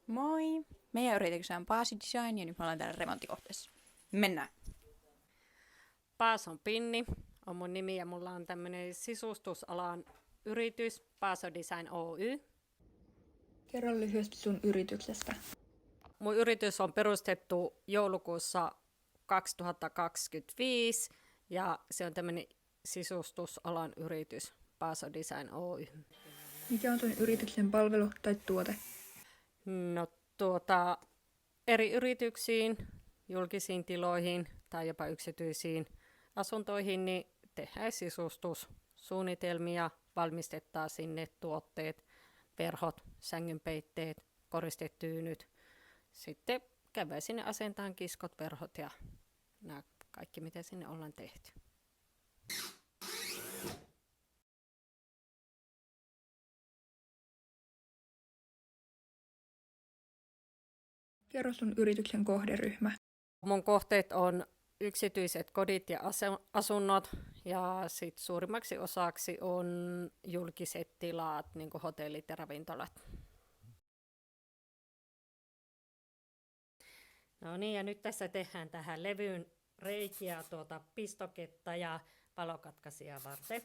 Moi! Meidän yrityksessä on Paasi Design ja nyt me ollaan täällä remonttikohteessa. Mennään! Paas on Pinni, on mun nimi ja mulla on tämmönen sisustusalan yritys, Paaso Design Oy. Kerro lyhyesti sun yrityksestä. Mun yritys on perustettu joulukuussa 2025 ja se on tämmönen sisustusalan yritys, Paaso Design Oy. Mikä on sun yrityksen palvelu tai tuote? No eri yrityksiin, julkisiin tiloihin tai jopa yksityisiin asuntoihin niin tehdään sisustussuunnitelmia, valmistetaan sinne tuotteet, verhot, sängynpeitteet, koristetyynyt. Sitten käydään sinne asentamaan kiskot, verhot ja nämä kaikki mitä sinne ollaan tehty. Kerro sun yrityksen kohderyhmä. Mun kohteet on yksityiset kodit ja asunnot ja sit suurimmaksi osaksi on julkiset tilat, niin kuin hotellit ja ravintolat. No niin, ja nyt tässä tehdään tähän levyyn reikiä pistoketta ja valokatkaisijaa varten.